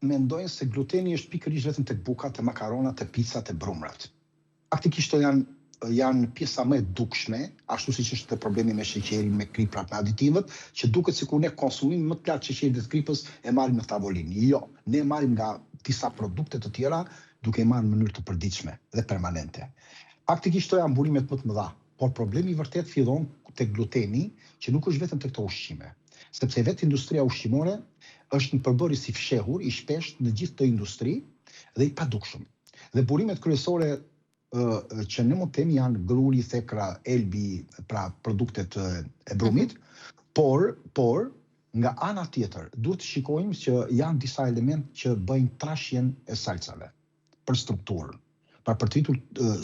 mendojnë se gluteni është pikërisht vetëm tek bukat, te makaronat, te picat, te brumrat. Faktikisht janë pjesa më e dukshme, ashtu siç është problemi me sheqerin, me kriprat, me aditivët, që duket sikur ne konsumim më të lartë sheqerit dhe të kripës e marrim në tavolinë. Jo, ne marrim nga disa produkte të tjera duke i marrë në mënyrë të përditshme dhe permanente. Faktikisht janë burimet më të mëdha, por problemi vërtet fillon tek gluteni, që nuk është vetëm tek këto ushqime, sepse vetë industria ushqimore është një përbërjes i fshehur, i shpesht në gjithë të industri dhe i padukshëm. Dhe burimet kryesore që ne mund të themi janë gruri, thekra, elbi, pra produktet e brumit, por nga ana tjetër duhet të shikojmë që janë disa elementë që bëjnë trashjen e salcave për strukturën. Pra për të rritur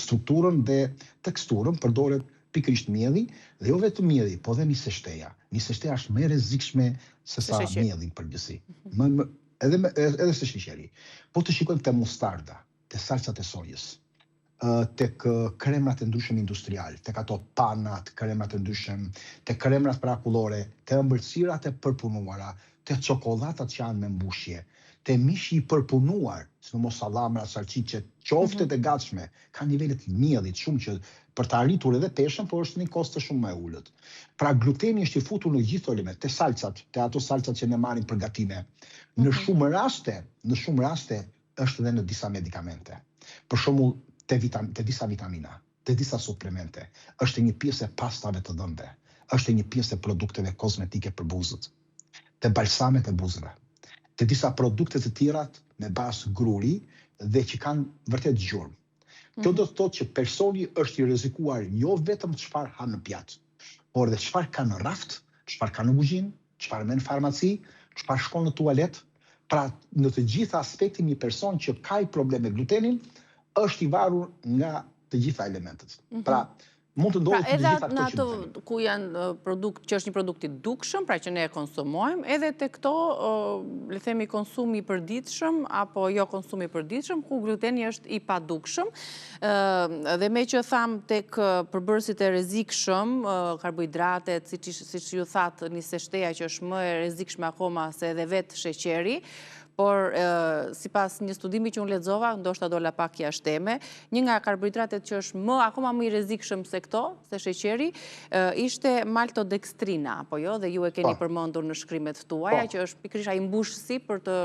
strukturën dhe teksturën përdoret pikërisht mjedhi, dhe jo vetëm mjedhi, po dhe nisështeja. Nisështeja është më e rrezikshme se sa mjedhi në përgjithësi. Edhe se sheqeri. Po të shikojmë te mustarda, te salcat e sojës, tek kremrat e ndryshëm industrial, tek ato panat, kremrat e ndryshëm, tek kremrat parakullore, te ëmbëlsirat e përpunuara, te çokollatat që janë me mbushje, te mishi i përpunuar, sidomos sallamra, salciçet, qoftet e gatshme, ka nivele të mjedhit shumë që për të arritur edhe peshën, por është një koste shumë më e ulët. Pra gluteni është i futur në gjithë elementet, te salcat, te ato salcat që ne marrim për gatime. Në shumë raste është edhe në disa medikamente. Për shembull, te disa vitamina, te disa suplemente, është një pjesë e pastave të dhëmbëve, është një pjesë e produkteve kozmetike për buzët, te balsamet e buzëve, te disa produkte të tjera me bazë gruri dhe që kanë vërtet gjurmë. Kjo do të thotë që personi është i rrezikuar jo vetëm çfarë ha në pjatë, por edhe çfarë ka në raft, çfarë ka në kuzhinë, çfarë merr në farmaci, çfarë shkon në tualet. Pra në të gjitha aspektin një person që ka problem me glutenin është i varur nga të gjitha elementet. Pra mund të ndodhë të gjitha këto që ato ku janë produkt që është një produkt i dukshëm, pra që ne e konsumojmë, edhe te këto, le themi, konsumi i përditshëm apo jo konsumi i përditshëm, ku gluteni është i padukshëm. Dhe me që tham tek përbërësit e rrezikshëm, karbohidratet, siç ju thatë nisështeja që është më e rrezikshme akoma se edhe vetë sheqeri, por sipas një studimi që unë lexova, ndoshta dola pak jashteme, një nga karbohidratet që është akoma më i rrezikshëm se këto, se sheqeri, ishte maltodekstrina, apo jo, dhe ju e keni përmendur në shkrimet tuaja, që është pikërisht ai mbushësi për të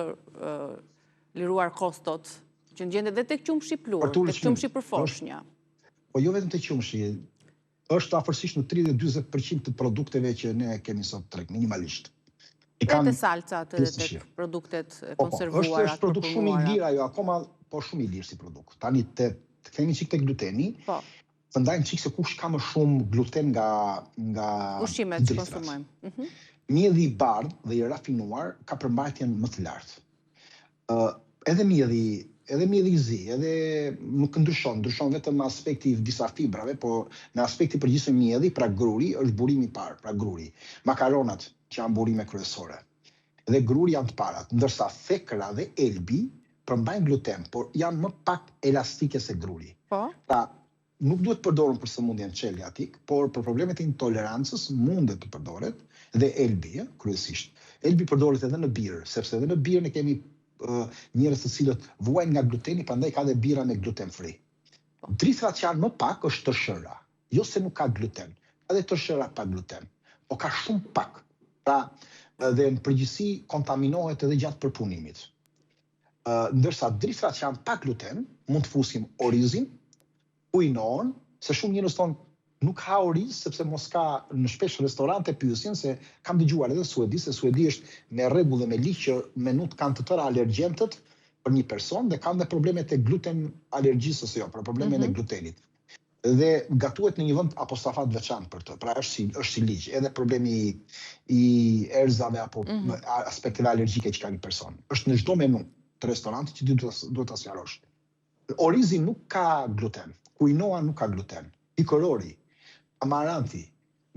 liruar kostot, që ngjendet edhe tek qumshi plur, tek qumshi përfoshnja. Po jo vetëm tek qumshi, është afërsisht në 30-40% të produkteve që ne kemi sot treg, minimalisht. Dhe të salcat, edhe të produktet konservuara, është produkt shumë i lirë ajo, akoma, po shumë i lirë si produkt. Tani të kemi çik tek gluteni, të ndajmë çik se kush ka më shumë gluten nga ushqimet që konsumojmë. Mjedhi i bardhë dhe i rafinuar ka përmbajtjen më të lartë. Edhe mjedhi i zi, edhe nuk ndryshon vetëm aspekti i disa fibrave, por në aspekti përgjithshëm mjedhi, pra gruri, është burimi i parë, pra gruri. Makaronat që janë burime kryesore. Dhe gruri janë të parat, ndërsa thekra dhe elbi përmbajnë gluten, por janë më pak elastike se gruri. Pra, nuk duhet përdorur për sëmundjen celiatik, por për problemet e intolerancës mundet të përdoret, dhe elbi, kryesisht. Elbi përdoret edhe në birë, sepse edhe në birë ne kemi njerëz të cilët vuajnë nga gluteni, prandaj ka dhe bira me gluten free. Drithrat që janë më pak është tërshëra. Jo se nuk ka gluten, ka dhe tërshëra pa gluten, po ka shumë pak. Pra, dhe në përgjithësi kontaminohet edhe gjatë përpunimit. Ndërsa drithrat që janë pa gluten, mund të fusim orizin, quinoën, se shumë njerëz thonë nuk ha oriz sepse mos ka, në shpesh restorante pyesin se kam dëgjuar edhe suedi, se suedi është me rregull dhe me ligj që menut kanë të tëra alergjentët për një person dhe kanë dhe problemet e gluten alergjisë ose jo, pra problemet e glutenit. Dhe gatuhet në një vend apostafat veçantë për të. Pra është si ligj, edhe problemi i erzave apo aspekteve alergjike që ka një person. Është në çdo menu të restorantit që duhet ta sqarosh. Orizi nuk ka gluten, quinoa nuk ka gluten, pikorori, amaranthi,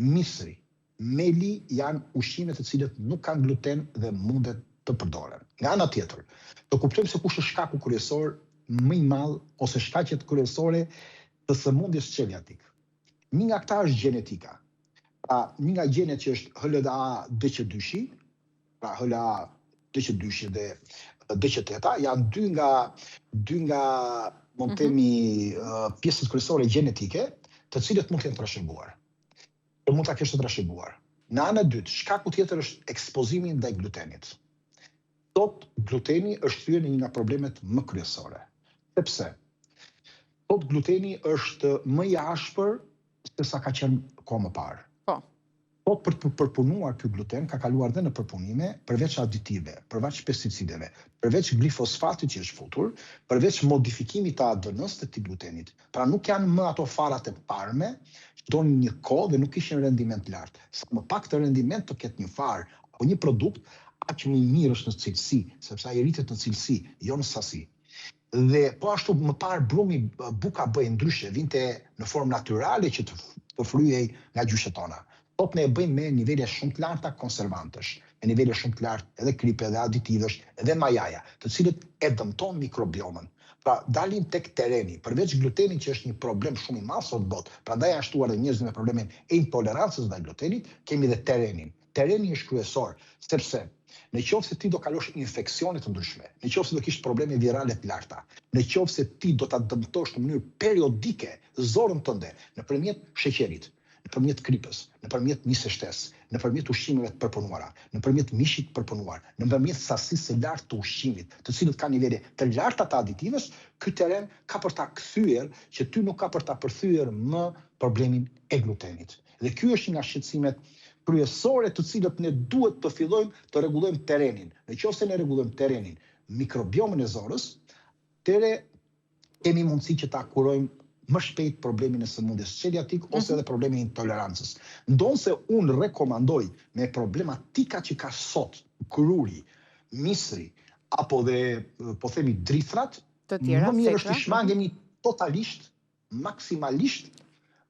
misri, meli janë ushqime të cilët nuk kanë gluten dhe mundet të përdoren. Nga ana tjetër, do kuptojmë se kush është shkaku kryesor më i madh ose shkaqet kryesore të sëmundjes celiatik. Një nga këta është gjenetika. Pra, një nga gjenet që është HLA-DQ2, pra HLA-DQ2 dhe D-qeteta, janë dy nga mund të themi pjesët kryesore gjenetike, të cilët mund të jenë trashëguar. Mund ta kesh të trashëguar. Në anën e dytë, shkaku tjetër është ekspozimi ndaj glutenit. Sot gluteni është thyer në një nga problemet më kryesore. Sepse sot gluteni është më i ashpër se sa ka qenë kohë më parë. Po për të përpunuar ky gluten ka kaluar dhe në përpunime, përveç aditive, përveç pesticideve, përveç glifosfatit që është futur, përveç modifikimit të ADN-s të këtij glutenit. Pra nuk janë më ato farat e parme, që donin një kohë dhe nuk kishin rendiment lart. Sa më pak të rendiment të ketë një farë apo një produkt, aq më i mirë është në cilësi, sepse ai rritet në cilësi, jo në sasi. Dhe po ashtu më parë brumi buka bëhej ndryshe, vinte në formë natyrale që të fryhej nga gjyshet tona. Sot ne e bëjmë me nivele shumë të larta konservantësh, me nivele shumë të lartë edhe kripe, edhe aditivesh, edhe majaja, të cilët e dëmton mikrobiomën. Pra dalin tek tereni, përveç glutenit që është një problem shumë i madh sot botë, prandaj janë shtuar edhe njerëzit me problemin e intolerancës ndaj glutenit, kemi edhe terenin. Tereni është kryesor, sepse në qoftë se ti do kalosh infeksione të ndryshme, në qoftë se do kish probleme virale të larta, në qoftë se ti do ta dëmtosh në mënyrë periodike zorën tënde nëpërmjet sheqerit, nëpërmjet kripës, nëpërmjet misë shtesë, nëpërmjet ushqimeve të përpunuara, nëpërmjet mishit të përpunuar, nëpërmjet sasisë së lartë të ushqimit, të cilët kanë nivele të larta të aditivës, ky teren ka për ta kthyer që ty nuk ka për ta përthyer më problemin e glutenit. Dhe ky është një nga shqetësimet kryesore të cilët ne duhet të fillojmë të rregullojmë terenin. Nëse ne rregullojmë terenin, mikrobiomën e zorës, atëre kemi mundësi që ta kurojmë më shpejt problemin e sëmundjes celiatik ose edhe problemin e intolerancës. Ndonse unë rekomandoj me problematika që ka sot kruri, misri, apo dhe po themi drithrat, më mirë është të shmangemi totalisht, maksimalisht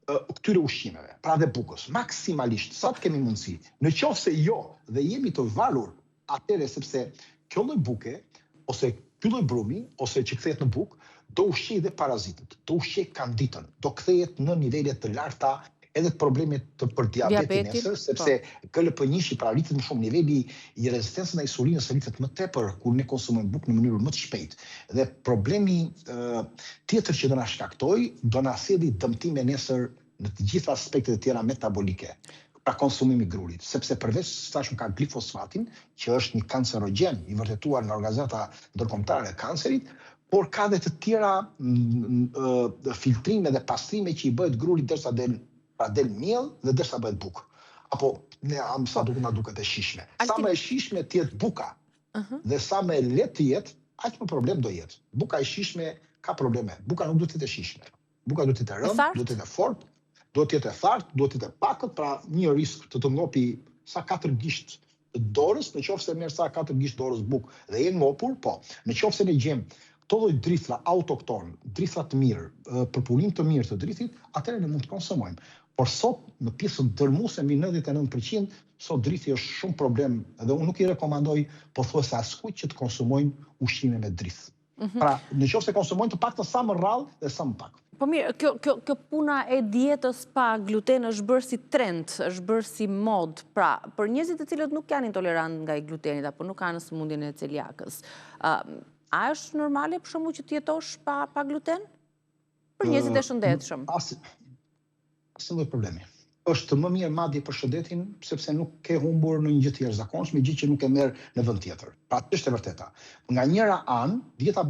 këtyre ushqimeve, pra dhe bukës, maksimalisht, sa të kemi mundësi. Në qoftë se jo dhe jemi të valur atëre sepse kjo lloj buke, ose ky lloj brumi, ose që kthehet në bukë, do ushqej dhe parazitët, do ushqej kanditën, do kthehet në nivele të larta edhe të problemet për diabetin nesër, sepse KLP1 pra rritet më shumë, niveli i rezistencës ndaj insulinës rritet më tepër kur ne konsumojmë bukë në mënyrë më të shpejtë. Dhe problemi tjetër që do na shkaktoj, do na sjellë dëmtime nesër në të gjitha aspektet e tjera metabolike. Pra konsumimi i grurit, sepse përveç tashmë ka glifosfatin, që është një kancerogjen i vërtetuar në organizata ndërkombëtare e kancerit, por ka dhe të tjera filtrime dhe pastrime që i bëhet grurit derisa del miell dhe derisa bëhet bukë. Apo sa na duket e shishme. Sa më e shishme të jetë buka dhe sa më lehtë të jetë, aq më problem do jetë. Buka e shishme ka probleme. Buka nuk duhet të jetë e shishme. Buka duhet të jetë e rëndë, duhet të jetë e fortë, duhet të jetë e thartë, duhet të jetë e pakët, pra një risk të ngopi sa 4 gisht dorës, në qoftë se merr sa 4 gisht dorës bukë dhe je ngopur, po. Në qoftë se ne gjejmë këto lloj drithra autokton, drithra të mirë, përpunim të mirë të drithit, atëherë ne mund të konsumojmë. Por sot në pjesën dërmuese mbi 99%, sot drithi është shumë problem dhe unë nuk i rekomandoj pothuajse askujt që të konsumojnë ushqime me drith. Pra, nëse konsumojnë të paktën sa më rrallë dhe sa më pak. Po mirë, kjo puna e dietës pa gluten është bërë si trend, është bërë si mod. Pra, për njerëzit të cilët nuk janë intolerant nga i glutenit apo nuk kanë sëmundjen e celiakës, a është normale për shembull që të jetosh pa gluten? Për njerëzit e shëndetshëm. Asnjë problemi. Është më mirë madje për shëndetin sepse nuk ke humbur në një gjë të jashtëzakonshme, gjë që nuk e merr në vend tjetër. Pra, është e vërteta. Nga njëra anë, dieta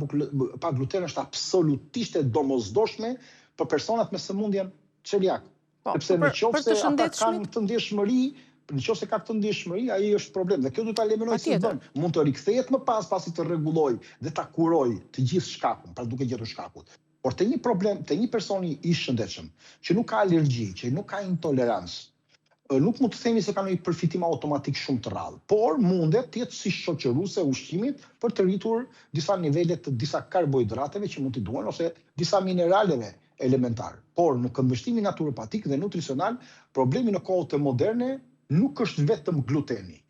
pa gluten është absolutisht e domosdoshme për personat me sëmundjen celiak. Sepse nëse ata kanë të ndjeshmëri, nëse ka këtë ndjeshmëri, ai është problem. Dhe kjo duhet ta eliminojë si bën. Mund të rikthehet më pas pasi të rregulloj dhe ta kuroj të gjithë shkakun, pra duke gjetur shkakun. Por te një problem, te një personi i shëndetshëm, që nuk ka alergji, që nuk ka intolerancë, nuk mund të themi se ka një përfitim automatik shumë të rrallë, por mundet të jetë si shoqëruese ushqimit për të rritur disa nivele të disa karbohidrateve që mund t'i duhen ose disa mineraleve elementar. Por në këndvështrimin naturopatik dhe nutricional, problemi në kohët e moderne nuk është vetëm gluteni.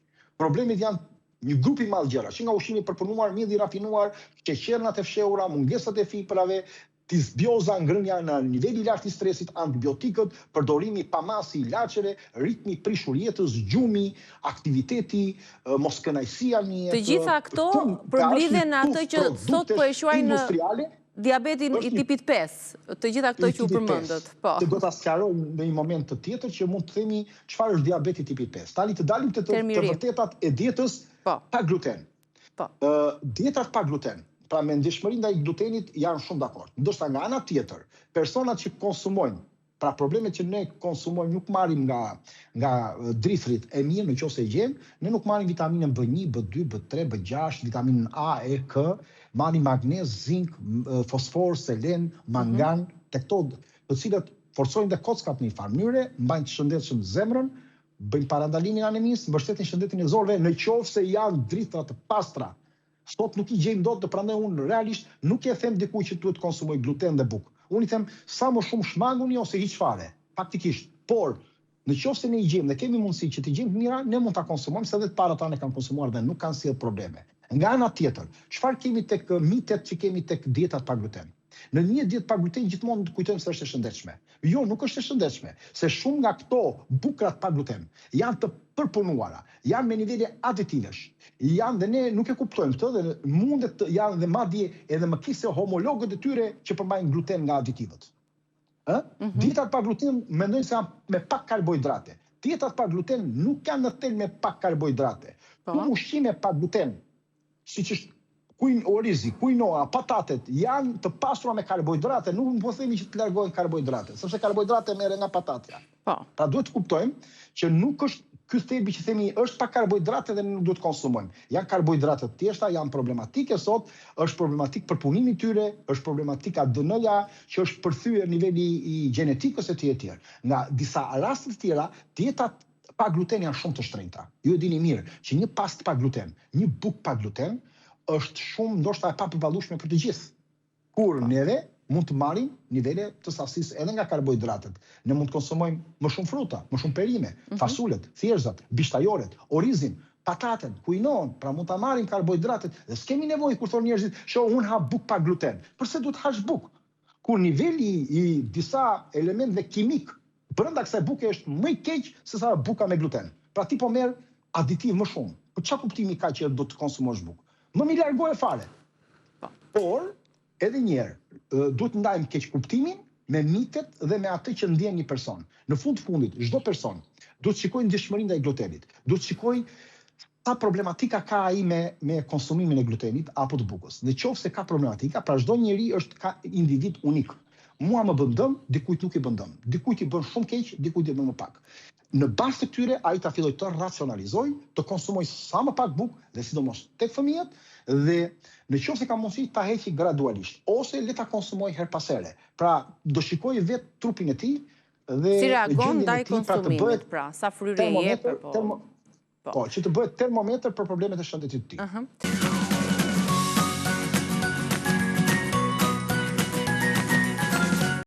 Problemet janë një grup i madh gjëra, që nga ushqimi i përpunuar, mjedhi i rafinuar, sheqernat e fshehura, mungesat e fibrave, disbioza, ngrënia në niveli i lartë i stresit, antibiotikët, përdorimi pamasi i ilaçeve, ritmi prishur jetës, gjumi, aktiviteti, moskënaqësia në jetë. Të gjitha këto përmblidhen në atë që sot po e quajnë industriale, diabetin i tipit 5, të gjitha këto që u përmendët. Po. Që do ta sqaroj në një moment të tjetër që mund të themi çfarë është diabeti tipi 5. Tani të dalim të vërtetat e dietës pa gluten. Po. Dietat pa gluten, pra me ndjeshmëri ndaj glutenit janë shumë dakord. Ndoshta nga ana tjetër, personat që konsumojnë, pra problemet që ne konsumojmë nuk marrim nga drithrit e mirë nëse e gjejmë, ne nuk marrim vitaminën B1, B2, B3, B6, vitaminën A, E, K, marrim magnez, zink, fosfor, selen, mangan, të këto të cilët forcojnë dhe kockat në një farë mënyre, mbajnë të shëndetshëm zemrën, bëjnë parandalimin e anemisë, mbështetin shëndetin e zorëve, në qoftë se janë drithra të pastra. Sot nuk i gjejmë dot, prandaj unë realisht nuk e them dikujt që duhet të konsumoj gluten dhe bukë. Unë i them sa më shumë shmanguni ose hiç fare, faktikisht. Por, në qoftë se ne i gjejmë dhe kemi mundësi që të gjejmë të mira, ne mund ta konsumojmë, se edhe të parat tanë kanë konsumuar dhe nuk kanë sjell probleme. Nga ana tjetër, çfarë kemi tek mitet që kemi tek dietat pa gluten? Në një dietë pa gluten gjithmonë kujtojmë se është e shëndetshme. Jo, nuk është e shëndetshme, se shumë nga këto bukrat pa gluten janë të përpunuara, janë me nivele aditivesh. Janë dhe ne nuk e kuptojmë këtë dhe mundet të janë dhe madje edhe më kise homologët e tyre që përmbajnë gluten nga aditivët. Dietat pa gluten mendojnë se janë me pak karbohidrate. Dietat pa gluten nuk janë në tel me pak karbohidrate. Ushqime pa gluten, siç është orizi, quinoa, patatet, janë të pasura me karbohidrate, nuk po themi që të largojnë karbohidrate, sepse karbohidrate merren nga patatja. Pra duhet të kuptojmë që nuk është ky thelbi që themi është pa karbohidrate dhe nuk duhet të konsumojmë. Janë karbohidrate të thjeshta, janë problematike sot, është problematik përpunimi i tyre, është problematika DNA-ja që është përthyer niveli i gjenetikës e tjerë. Nga disa raste të tjera, dietat pa gluten janë shumë të shtrenjta. Ju e dini mirë që një pastë pa gluten, një bukë pa gluten është shumë ndoshta e papërballueshme për të gjithë. Kur neve mund të marrim nivele të sasisë edhe nga karbohidratet. Ne mund të konsumojmë më shumë fruta, më shumë perime, fasulet, thjerrzat, bishtajoret, orizin, pataten, quinoan, pra mund ta marrim karbohidratet dhe s'kemi nevojë kur thonë njerëzit, "Shoh, un ha bukë pa gluten." Përse duhet hash bukë? Kur niveli i disa elementeve kimik brenda kësaj buke është më i keq se sa buka me gluten. Pra ti po merr aditiv më shumë. Po çfarë kuptimi ka që do të konsumosh bukë? Më mi largoje fare. Por, edhe njerë, duhet ndajmë keq kuptimin me mitet dhe me atë që ndjen një person. Në fund fundit, çdo person duhet shikojë ndjeshmërinë ndaj glutenit. Duhet shikojë sa problematika ka ai me konsumimin e glutenit apo të bukës. Në qoftë se ka problematika, pra çdo njeri ka individ unik. Mua më bën dëm, dikujt nuk i bën dëm. Dikujt i bën shumë keq, dikujt i bën më pak. Në bazë të këtyre, ai ta filloj të racionalizoj, të konsumoj sa më pak bukë, dhe sidomos tek fëmijët, dhe në qoftë se ka mundësi ta heqi gradualisht, ose le ta konsumoj her pas here. Pra, do shikoj vetë trupin e tij dhe si reagon ndaj konsumimit, pra, sa fryrje jep, që të bëhet termometër për problemet e shëndetit të tij.